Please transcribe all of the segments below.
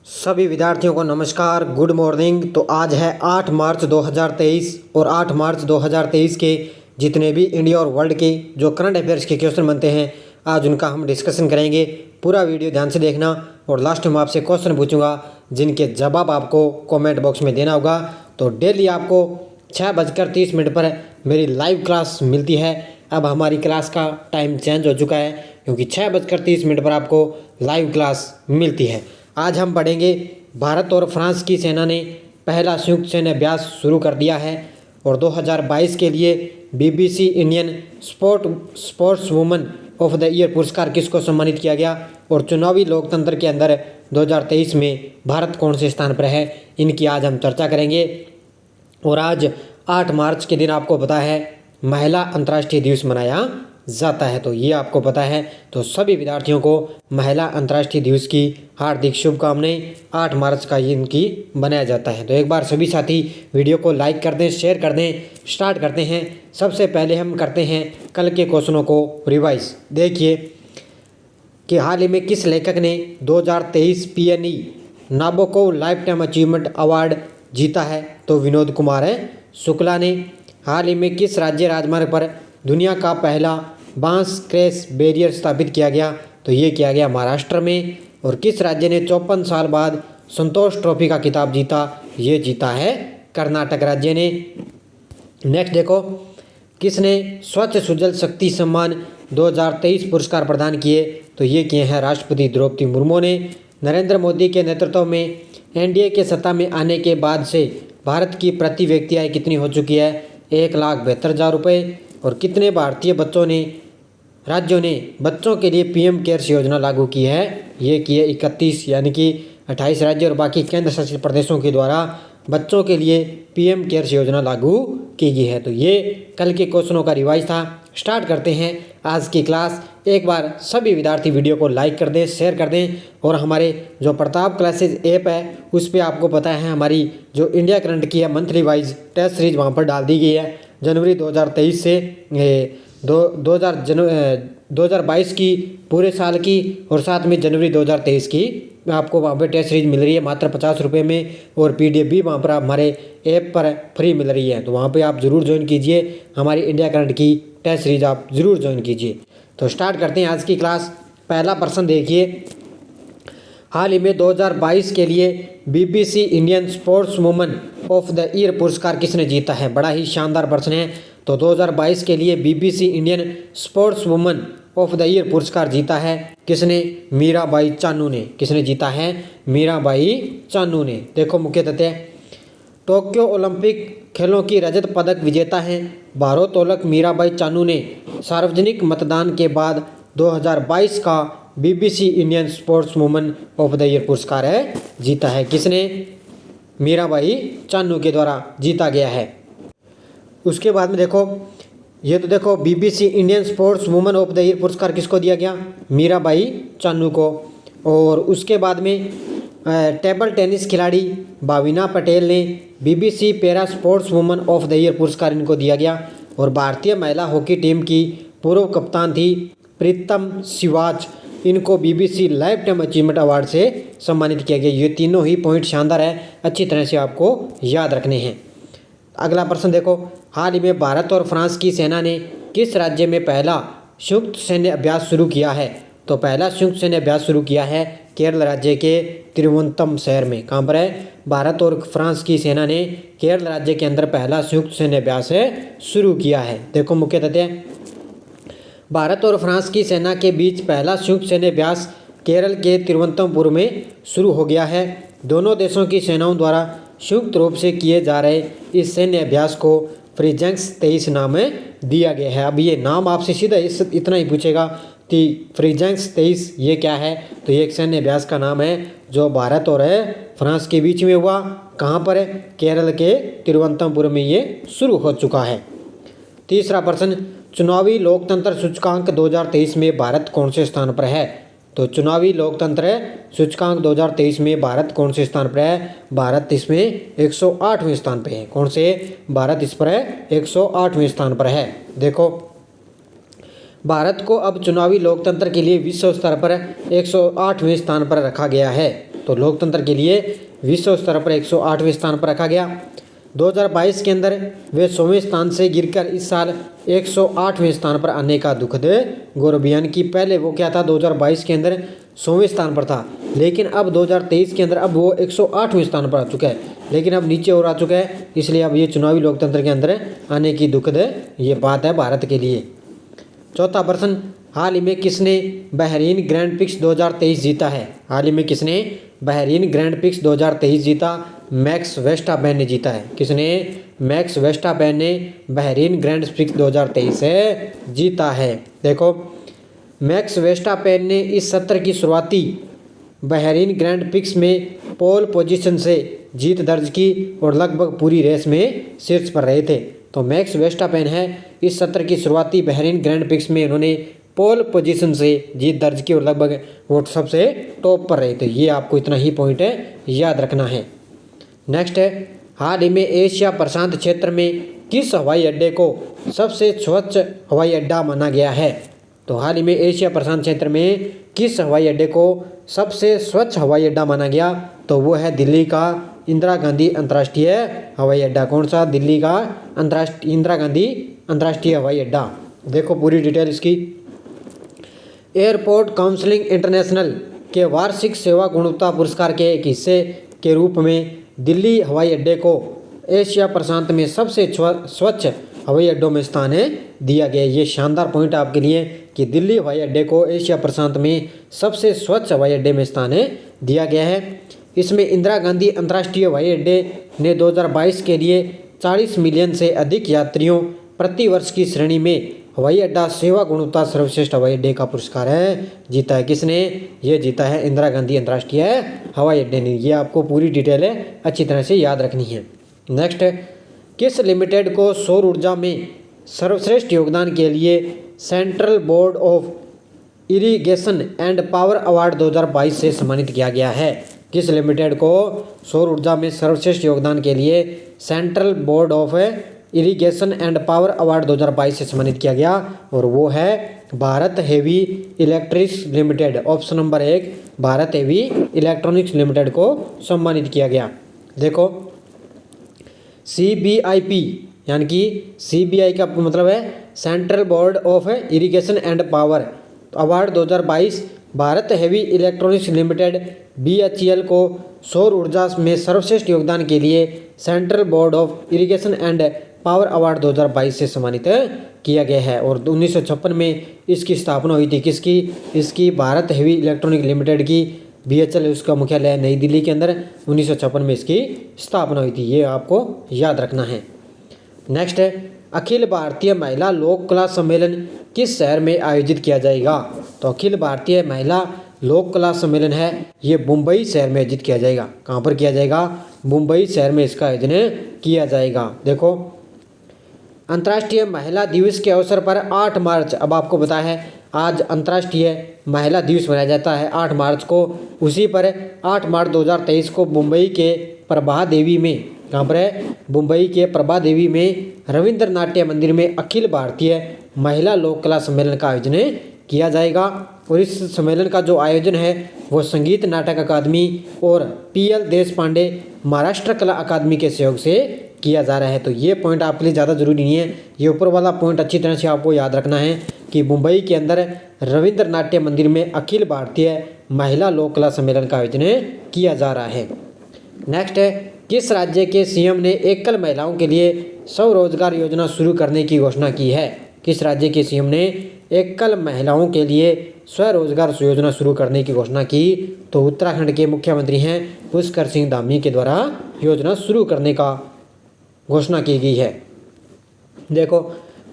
सभी विद्यार्थियों को नमस्कार, गुड मॉर्निंग। तो आज है 8 मार्च 2023 और 8 मार्च 2023 के जितने भी इंडिया और वर्ल्ड के जो करंट अफेयर्स के क्वेश्चन बनते हैं आज उनका हम डिस्कशन करेंगे। पूरा वीडियो ध्यान से देखना और लास्ट में आपसे क्वेश्चन पूछूंगा जिनके जवाब आपको कमेंट बॉक्स में देना होगा। तो डेली आपको 6:30 पर मेरी लाइव क्लास मिलती है। अब हमारी क्लास का टाइम चेंज हो चुका है क्योंकि 6:30 पर आपको लाइव क्लास मिलती है। आज हम पढ़ेंगे भारत और फ्रांस की सेना ने पहला संयुक्त सैन्य अभ्यास शुरू कर दिया है और 2022 के लिए BBC Indian sports woman of the year पुरस्कार किसको सम्मानित किया गया और चुनावी लोकतंत्र के अंदर 2023 में भारत कौन से स्थान पर है, इनकी आज हम चर्चा करेंगे। और आज 8 मार्च के दिन आपको पता है महिला अंतर्राष्ट्रीय दिवस मनाया जाता है, तो ये आपको पता है। तो सभी विद्यार्थियों को महिला अंतर्राष्ट्रीय दिवस की हार्दिक शुभकामनाएं। 8 मार्च का ये इनकी बनाया जाता है। तो एक बार सभी साथी वीडियो को लाइक कर दें, शेयर कर दें। स्टार्ट करते हैं। सबसे पहले हम करते हैं कल के क्वेश्चनों को रिवाइज। देखिए कि हाल ही में किस लेखक ने 2023 PNE Nabokov lifetime achievement award जीता है, तो विनोद कुमार शुक्ला ने। हाल ही में किस राज्य राजमार्ग पर दुनिया का पहला बांस क्रैश बैरियर स्थापित किया गया, तो ये किया गया महाराष्ट्र में। और किस राज्य ने 54 साल बाद संतोष ट्रॉफी का खिताब जीता, ये जीता है कर्नाटक राज्य ने। नेक्स्ट देखो किसने स्वच्छ सुजल शक्ति सम्मान 2023 पुरस्कार प्रदान किए, तो ये किए हैं राष्ट्रपति द्रौपदी मुर्मू ने। नरेंद्र मोदी के नेतृत्व में NDA के सत्ता में आने के बाद से भारत की प्रति व्यक्ति आय कितनी हो चुकी है, 1,72,000 रुपये। और कितने भारतीय राज्यों ने बच्चों के लिए PM केयर्स योजना लागू की है, ये की है 31, यानी कि 28 राज्य और बाकी केंद्र शासित प्रदेशों के द्वारा बच्चों के लिए PM केयर्स योजना लागू की गई है। तो ये कल के क्वेश्चनों का रिवाइज था। स्टार्ट करते हैं आज की क्लास। एक बार सभी विद्यार्थी वीडियो को लाइक कर दें, शेयर कर दें। और हमारे जो प्रताप क्लासेज ऐप है उस पर आपको पता है हमारी जो इंडिया करंट की है मंथली वाइज टेस्ट सीरीज वहाँ पर डाल दी गई है। जनवरी 2023 से 2022 की पूरे साल की और साथ में जनवरी 2023 की आपको वहाँ पे टेस्ट सीरीज मिल रही है मात्र 50 रुपये में। और PDF भी वहाँ पर हमारे ऐप पर फ्री मिल रही है, तो वहाँ पे आप ज़रूर ज्वाइन कीजिए। हमारी इंडिया करंट की टेस्ट सीरीज आप ज़रूर ज्वाइन कीजिए। तो स्टार्ट करते हैं आज की क्लास। पहला प्रश्न देखिए, हाल ही में 2022 के लिए BBC Indian sports woman of the year पुरस्कार किसने जीता है। बड़ा ही शानदार प्रश्न है। तो 2022 के लिए BBC Indian sports woman of the year पुरस्कार जीता है किसने, मीराबाई चानू ने। किसने जीता है, मीराबाई चानू ने। देखो मुख्य तथ्य, टोक्यो ओलंपिक खेलों की रजत पदक विजेता हैं भारोत्तोलक मीराबाई चानू ने सार्वजनिक मतदान के बाद 2022 का BBC Indian sports woman of the year पुरस्कार जीता है। किसने, मीराबाई चानू के द्वारा जीता गया है। उसके बाद में देखो, ये तो देखो BBC Indian sports woman of the year पुरस्कार किसको दिया गया, मीराबाई चानू को। और उसके बाद में टेबल टेनिस खिलाड़ी भाविना पटेल ने BBC para sports woman of the year पुरस्कार इनको दिया गया। और भारतीय महिला हॉकी टीम की पूर्व कप्तान थी प्रीतम सिवाच, इनको BBC life time achievement award से सम्मानित किया गया। ये तीनों ही पॉइंट शानदार है, अच्छी तरह से आपको याद रखने हैं। अगला प्रश्न देखो, हाल ही में भारत और फ्रांस की सेना ने किस राज्य में पहला संयुक्त सैन्य अभ्यास शुरू किया है, तो पहला संयुक्त सैन्य अभ्यास शुरू किया है केरल राज्य के तिरुवनंतपुरम शहर में। कहाँ पर है, भारत और फ्रांस की सेना ने केरल राज्य के अंदर पहला संयुक्त सैन्य अभ्यास शुरू किया है। देखो मुख्य तथ्य, भारत और फ्रांस की सेना के बीच पहला संयुक्त सैन्य अभ्यास केरल के तिरुवनंतपुरम में शुरू हो गया है। दोनों देशों की सेनाओं द्वारा संयुक्त रूप से किए जा रहे इस सैन्य अभ्यास को फ्रीजेंक्स 23 नाम दिया गया है। अब ये नाम आपसे सीधा इतना ही पूछेगा कि फ्रीजेंक्स 23 ये क्या है, तो ये एक सैन्य अभ्यास का नाम है जो भारत और फ्रांस के बीच में हुआ। कहाँ पर है, केरल के तिरुवनंतपुरम में ये शुरू हो चुका है। तीसरा प्रश्न, चुनावी लोकतंत्र सूचकांक 2023 में भारत कौन से स्थान पर है, तो चुनावी लोकतंत्र सूचकांक 2023 में भारत कौन से स्थान पर है, भारत इसमें 108वें स्थान पर है। कौन से, भारत इस पर 108वें स्थान पर है। देखो भारत को अब चुनावी लोकतंत्र के लिए विश्व स्तर पर 108वें स्थान पर रखा गया है। तो लोकतंत्र के लिए विश्व स्तर पर 108वें स्थान पर रखा गया। 2022 के अंदर वे 100वें स्थान से गिरकर इस साल 108वें स्थान पर आने का दुखद गौरव, यानी कि पहले वो क्या था 2022 के अंदर 100वें स्थान पर था, लेकिन अब 2023 के अंदर अब वो 108वें स्थान पर आ चुका है, लेकिन अब नीचे और आ चुका है। इसलिए अब ये चुनावी लोकतंत्र के अंदर आने की दुखद ये बात है भारत के लिए। चौथा प्रश्न, हाल ही में किसने बहरीन ग्रैंड प्रिक्स 2023 जीता है? हाल ही में किसने बहरीन ग्रैंड प्रिक्स 2023 जीता? मैक्स वेस्टापेन ने जीता है। किसने? मैक्स वेस्टापेन ने बहरीन ग्रैंड प्रिक्स 2023 से जीता है। देखो, मैक्स वेस्टापेन ने इस सत्र की शुरुआती बहरीन ग्रैंड प्रिक्स में पोल पोजीशन से जीत दर्ज की और लगभग पूरी रेस में शीर्ष पर रहे थे। तो मैक्स वेस्टापेन है इस सत्र की शुरुआती बहरीन ग्रैंड प्रिक्स में उन्होंने पोल पोजीशन से जीत दर्ज की और लगभग वो सबसे टॉप पर रहे थे। ये आपको इतना ही पॉइंट याद रखना है। नेक्स्ट है, हाल ही में एशिया प्रशांत क्षेत्र में किस हवाई अड्डे को सबसे स्वच्छ हवाई अड्डा माना गया है? तो हाल ही में एशिया प्रशांत क्षेत्र में किस हवाई अड्डे को सबसे स्वच्छ हवाई अड्डा माना गया? तो वो है दिल्ली का इंदिरा गांधी अंतर्राष्ट्रीय हवाई अड्डा। कौन सा? दिल्ली का इंदिरा गांधी अंतर्राष्ट्रीय हवाई अड्डा। देखो पूरी डिटेल इसकी। एयरपोर्ट काउंसिलिंग इंटरनेशनल के वार्षिक सेवा गुणवत्ता पुरस्कार के एक हिस्से के रूप में दिल्ली हवाई अड्डे को एशिया प्रशांत में सबसे स्वच्छ हवाई अड्डों में स्थान दिया गया। ये शानदार पॉइंट आपके लिए कि दिल्ली हवाई अड्डे को एशिया प्रशांत में सबसे स्वच्छ हवाई अड्डे में स्थान दिया गया है। इसमें इंदिरा गांधी अंतर्राष्ट्रीय हवाई अड्डे ने 2022 के लिए 40 मिलियन से अधिक यात्रियों प्रति वर्ष की श्रेणी में हवाई अड्डा सेवा गुणवत्ता सर्वश्रेष्ठ हवाई अड्डे का पुरस्कार जीता है। किसने? ये जीता है इंदिरा गांधी अंतर्राष्ट्रीय हवाई अड्डे ने। ये आपको पूरी डिटेल अच्छी तरह से याद रखनी है। नेक्स्ट, किस लिमिटेड को सौर ऊर्जा में सर्वश्रेष्ठ योगदान के लिए central board of irrigation and power award 2022 से सम्मानित किया गया है? किस लिमिटेड को सौर ऊर्जा में सर्वश्रेष्ठ योगदान के लिए central board of irrigation and power award 2022 से सम्मानित किया गया? और वो है Bharat heavy electrics limited. Option number 1, Bharat heavy electronics limited को सम्मानित किया गया। देखो, CBIP यानी कि CBI का मतलब है central board of irrigation and power award 2022 Bharat heavy electronics limited BHEL को सौर ऊर्जा में सर्वश्रेष्ठ योगदान के लिए central board of irrigation and power award 2022 से सम्मानित किया गया है। और 1956 में इसकी स्थापना हुई थी। किसकी? इसकी भारत हेवी इलेक्ट्रॉनिक लिमिटेड की। BHEL उसका मुख्यालय है नई दिल्ली के अंदर। 1956 में इसकी स्थापना हुई थी। ये आपको याद रखना है। नेक्स्ट है, अखिल भारतीय महिला लोक कला सम्मेलन किस शहर में आयोजित किया जाएगा? तो अखिल भारतीय महिला लोक कला सम्मेलन है ये मुंबई शहर में आयोजित किया जाएगा। कहाँ पर किया जाएगा? मुंबई शहर में इसका आयोजन किया जाएगा। देखो, अंतर्राष्ट्रीय महिला दिवस के अवसर पर 8 मार्च, अब आपको पता है आज अंतर्राष्ट्रीय महिला दिवस मनाया जाता है 8 मार्च को। उसी पर 8 मार्च 2023 को मुंबई के प्रभा देवी में, कहाँ पर है? मुंबई के प्रभा देवी में रविंद्र नाट्य मंदिर में अखिल भारतीय महिला लोक कला सम्मेलन का आयोजन किया जाएगा। और इस सम्मेलन का जो आयोजन है वो संगीत नाटक अकादमी और PL देशपांडे महाराष्ट्र कला अकादमी के सहयोग से किया जा रहा है। तो ये पॉइंट आपके लिए ज़्यादा जरूरी नहीं है। ये ऊपर वाला पॉइंट अच्छी तरह से आपको याद रखना है कि मुंबई के अंदर रविंद्र नाट्य मंदिर में अखिल भारतीय महिला लोक कला सम्मेलन का आयोजन किया जा रहा है। नेक्स्ट है, किस राज्य के CM ने एकल महिलाओं के लिए स्वरोजगार योजना शुरू करने की घोषणा की है? किस राज्य के CM ने एकल महिलाओं के लिए स्वरोजगार योजना शुरू करने की घोषणा की? तो उत्तराखंड के मुख्यमंत्री हैं पुष्कर सिंह धामी के द्वारा योजना शुरू करने का घोषणा की गई है। देखो,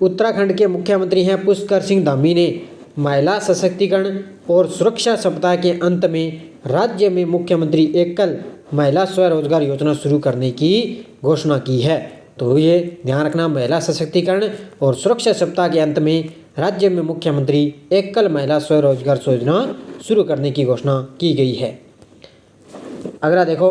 उत्तराखंड के मुख्यमंत्री हैं पुष्कर सिंह धामी ने महिला सशक्तिकरण और सुरक्षा सप्ताह के अंत में राज्य में मुख्यमंत्री एकल महिला स्वरोजगार योजना शुरू करने की घोषणा की है। तो ये ध्यान रखना, महिला सशक्तिकरण और सुरक्षा सप्ताह के अंत में राज्य में मुख्यमंत्री एकल महिला स्वरोजगार योजना शुरू करने की घोषणा की गई है। अगला देखो,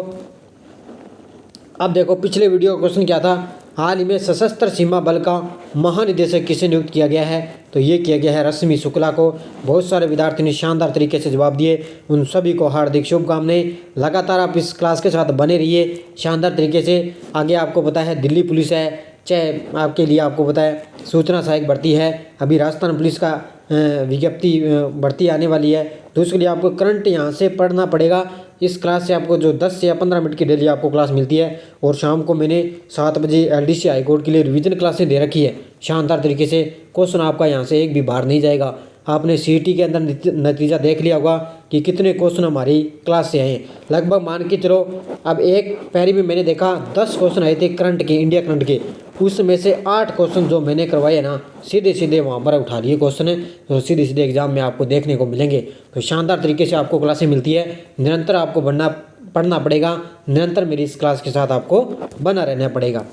अब देखो पिछले वीडियो का क्वेश्चन क्या था? हाल ही में सशस्त्र सीमा बल का महानिदेशक किसे नियुक्त किया गया है? तो ये किया गया है रश्मि शुक्ला को। बहुत सारे विद्यार्थियों ने शानदार तरीके से जवाब दिए, उन सभी को हार्दिक शुभकामनाएं। लगातार आप इस क्लास के साथ बने रहिए शानदार तरीके से। आगे आपको पता है दिल्ली पुलिस है, चाहे आपके लिए आपको पता है सूचना सहायक भर्ती है, अभी राजस्थान पुलिस का विज्ञप्ति भर्ती आने वाली है, तो उसके लिए आपको करंट यहाँ से पढ़ना पड़ेगा। इस क्लास से आपको जो 10 से या 15 मिनट की डेली आपको क्लास मिलती है, और शाम को मैंने 7 बजे एलडीसी हाईकोर्ट के लिए रिवीजन क्लासें दे रखी है शानदार तरीके से। क्वेश्चन आपका यहाँ से एक भी बाहर नहीं जाएगा। आपने सीईटी के अंदर नतीजा देख लिया होगा कि कितने क्वेश्चन हमारी क्लास से आए, लगभग मान के चलो अब एक पैरी में मैंने देखा 10 क्वेश्चन आए थे करंट के, इंडिया करंट के, उसमें से 8 क्वेश्चन जो मैंने करवाए ना सीधे सीधे वहाँ पर उठा लिए क्वेश्चन है, तो सीधे सीधे एग्जाम में आपको देखने को मिलेंगे। तो शानदार तरीके से आपको क्लासें मिलती है, निरंतर आपको पढ़ना पड़ेगा, निरंतर मेरी इस क्लास के साथ आपको बना रहना पड़ेगा।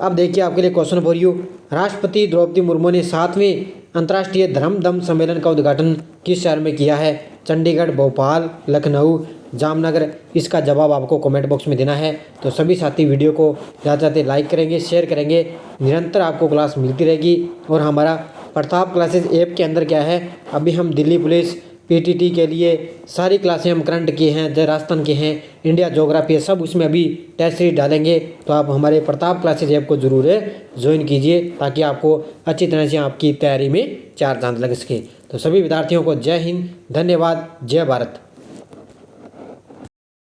अब देखिए आपके लिए क्वेश्चन फॉर यू, राष्ट्रपति द्रौपदी मुर्मू ने 7वें अंतर्राष्ट्रीय धर्मदम सम्मेलन का उद्घाटन किस शहर में किया है? चंडीगढ़, भोपाल, लखनऊ, जामनगर। इसका जवाब आपको कमेंट बॉक्स में देना है। तो सभी साथी वीडियो को ज़्यादा से ज़्यादा लाइक करेंगे, शेयर करेंगे, निरंतर आपको क्लास मिलती रहेगी। और हमारा प्रताप क्लासेस ऐप के अंदर क्या है, अभी हम दिल्ली पुलिस, पीटीटी के लिए सारी क्लासें हम करंट की हैं, जो राजस्थान के हैं, इंडिया ज्योग्राफी है, सब उसमें अभी टेस्ट सीरीज डालेंगे। तो आप हमारे प्रताप क्लासेज ऐप को ज़रूर ज्वाइन कीजिए, ताकि आपको अच्छी तरह से आपकी तैयारी में चार चांद लग सके। तो सभी विद्यार्थियों को जय हिंद, धन्यवाद, जय भारत।